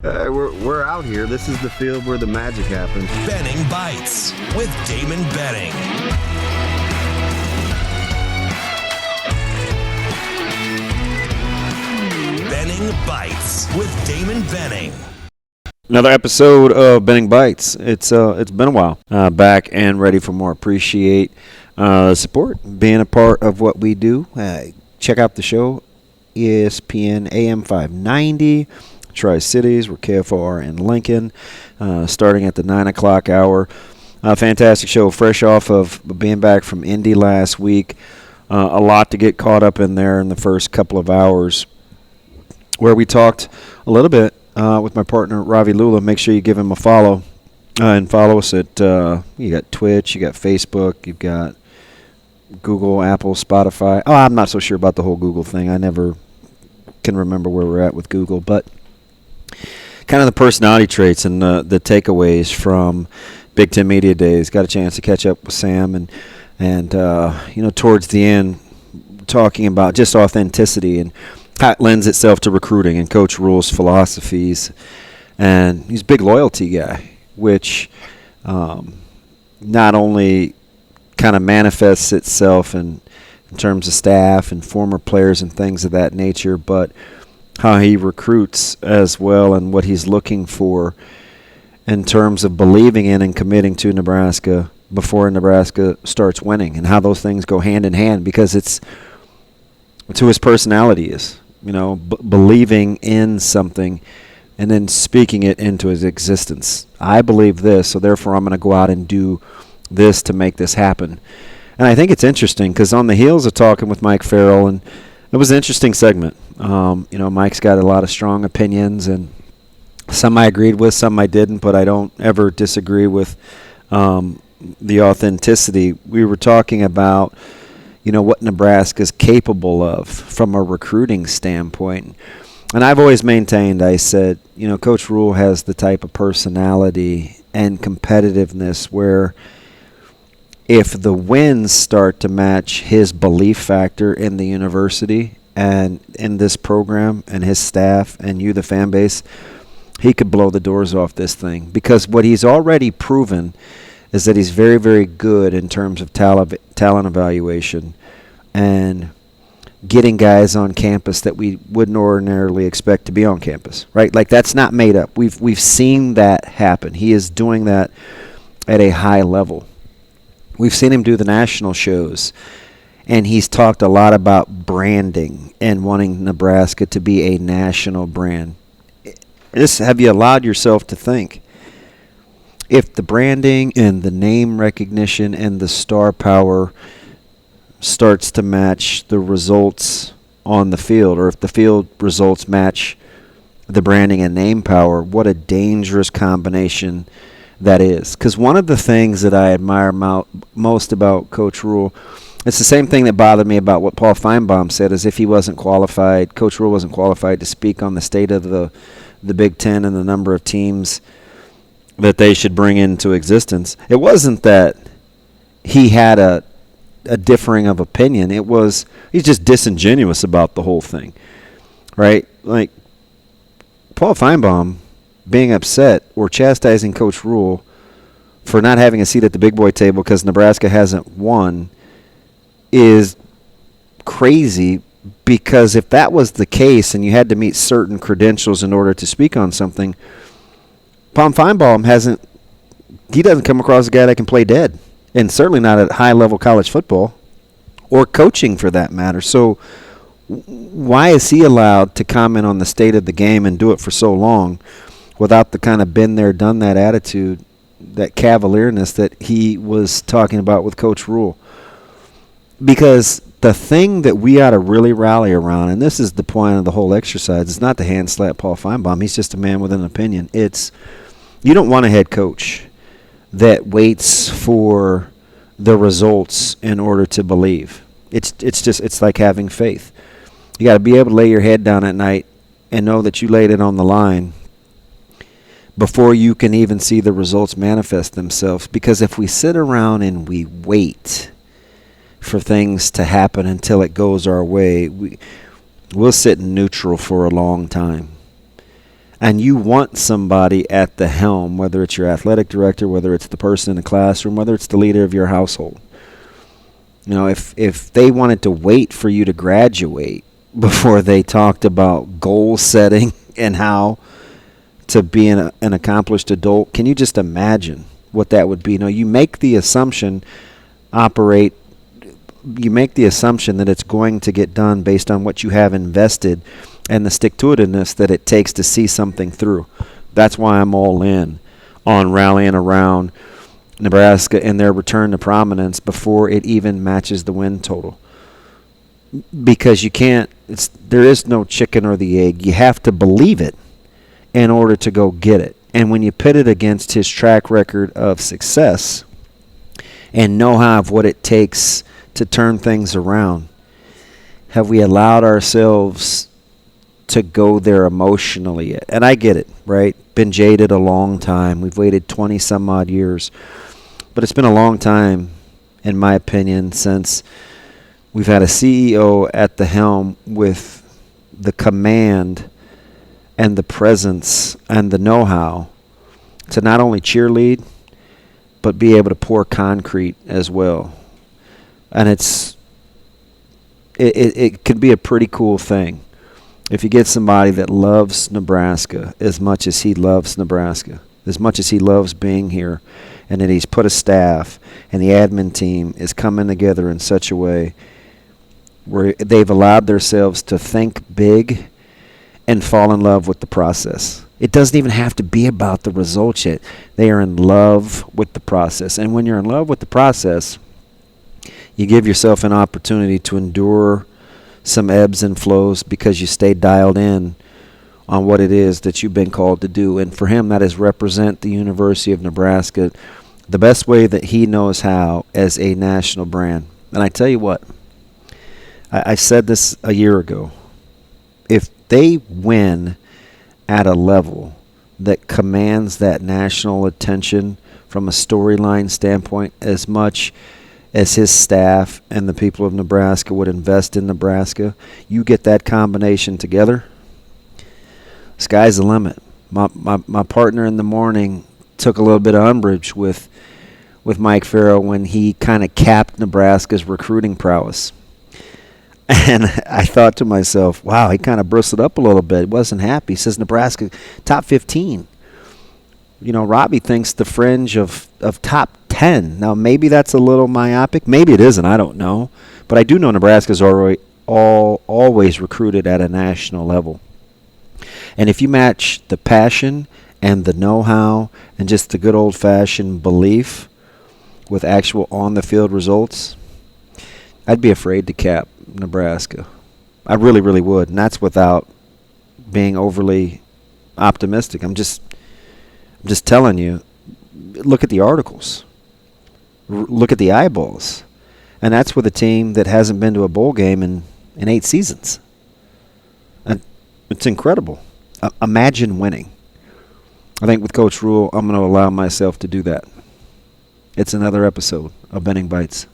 We're out here. This is the field where the magic happens. Benning Bites with Damon Benning. Benning Bites with Damon Benning. Another episode of Benning Bites. It's been a while. Back and ready for more. Appreciate support, being a part of what we do. Check out the show, ESPN AM 590. Tri-Cities, we're KFOR in Lincoln, starting at the 9 o'clock hour. Fantastic show, fresh off of being back from Indy last week. A lot to get caught up in there in the first couple of hours, where we talked a little bit with my partner, Ravi Lula. Make sure you give him a follow and follow us at, you got Twitch, you got Facebook, you've got Google, Apple, Spotify. Oh, I'm not so sure about the whole Google thing. I never can remember where we're at with Google, but kind of the personality traits and the takeaways from Big Ten Media Days. Got a chance to catch up with Sam and towards the end, talking about just authenticity and how it lends itself to recruiting and Coach Rhule's philosophies. And he's a big loyalty guy, which not only kind of manifests itself in terms of staff and former players and things of that nature, but how he recruits as well and what he's looking for in terms of believing in and committing to Nebraska before Nebraska starts winning, and how those things go hand in hand, because it's who his personality is, believing in something and then speaking it into his existence. I believe this, so therefore I'm going to go out and do this to make this happen. And I think it's interesting because on the heels of talking with Mike Farrell, and it was an interesting segment. Mike's got a lot of strong opinions, and some I agreed with, some I didn't, but I don't ever disagree with the authenticity. We were talking about, what Nebraska's capable of from a recruiting standpoint. And I've always maintained, I said, Coach Rhule has the type of personality and competitiveness where if the wins start to match his belief factor in the university and in this program and his staff and you, the fan base, he could blow the doors off this thing. Because what he's already proven is that he's very, very good in terms of talent evaluation and getting guys on campus that we wouldn't ordinarily expect to be on campus, right? Like, that's not made up. We've seen that happen. He is doing that at a high level. We've seen him do the national shows, and he's talked a lot about branding and wanting Nebraska to be a national brand. Have you allowed yourself to think, if the branding and the name recognition and the star power starts to match the results on the field, or if the field results match the branding and name power, what a dangerous combination that is. Because one of the things that I admire most about Coach Rhule, it's the same thing that bothered me about what Paul Feinbaum said, as if he wasn't qualified, Coach Rhule wasn't qualified to speak on the state of the Big Ten and the number of teams that they should bring into existence. It wasn't that he had a differing of opinion. It was, he's just disingenuous about the whole thing, right? Like, Paul Feinbaum being upset or chastising Coach Rhule for not having a seat at the big boy table because Nebraska hasn't won is crazy, because if that was the case and you had to meet certain credentials in order to speak on something, Paul Feinbaum doesn't come across a guy that can play dead, and certainly not at high-level college football or coaching for that matter. So why is he allowed to comment on the state of the game and do it for so long without the kind of been there, done that attitude, that cavalierness that he was talking about with Coach Rhule? Because the thing that we ought to really rally around, and this is the point of the whole exercise, is not to hand slap Paul Feinbaum. He's just a man with an opinion. It's, you don't want a head coach that waits for the results in order to believe. It's like having faith. You got to be able to lay your head down at night and know that you laid it on the line before you can even see the results manifest themselves. Because if we sit around and we wait for things to happen until it goes our way, we'll sit in neutral for a long time. and you want somebody at the helm, whether it's your athletic director, whether it's the person in the classroom, whether it's the leader of your household. You know, if they wanted to wait for you to graduate before they talked about goal setting and how to be an accomplished adult, can you just imagine what that would be? You know, you make the assumption that it's going to get done based on what you have invested and the stick-to-itiveness that it takes to see something through. That's why I'm all in on rallying around Nebraska in their return to prominence before it even matches the win total. Because there is no chicken or the egg. You have to believe it in order to go get it. And when you pit it against his track record of success and know-how of what it takes to turn things around, have we allowed ourselves to go there emotionally yet? And I get it, right? Been jaded a long time. We've waited 20 some odd years. But it's been a long time, in my opinion, since we've had a CEO at the helm with the command and the presence and the know-how to not only cheerlead, but be able to pour concrete as well. And it could be a pretty cool thing if you get somebody that loves Nebraska as much as he loves Nebraska, as much as he loves being here, and that he's put a staff and the admin team is coming together in such a way where they've allowed themselves to think big and fall in love with the process. It doesn't even have to be about the results yet. They are in love with the process. And when you're in love with the process, you give yourself an opportunity to endure some ebbs and flows because you stay dialed in on what it is that you've been called to do. And for him, that is represent the University of Nebraska the best way that he knows how as a national brand. And I tell you what, I said this a year ago. If they win at a level that commands that national attention from a storyline standpoint as much as his staff and the people of Nebraska would invest in Nebraska, you get that combination together, sky's the limit. My partner in the morning took a little bit of umbrage with Mike Farrell when he kind of capped Nebraska's recruiting prowess. And I thought to myself, wow, he kind of bristled up a little bit. He wasn't happy. He says Nebraska top 15. You know, Ravi thinks the fringe of top 10. Now, maybe that's a little myopic. Maybe it isn't. I don't know. But I do know Nebraska's always recruited at a national level. And if you match the passion and the know-how and just the good old-fashioned belief with actual on-the-field results, I'd be afraid to cap Nebraska. I really, really would. And that's without being overly optimistic. I'm just telling you, look at the articles. Look at the eyeballs. And that's with a team that hasn't been to a bowl game in 8 seasons. And it's incredible. Imagine winning. I think with Coach Rhule, I'm going to allow myself to do that. It's another episode of Benning Bites.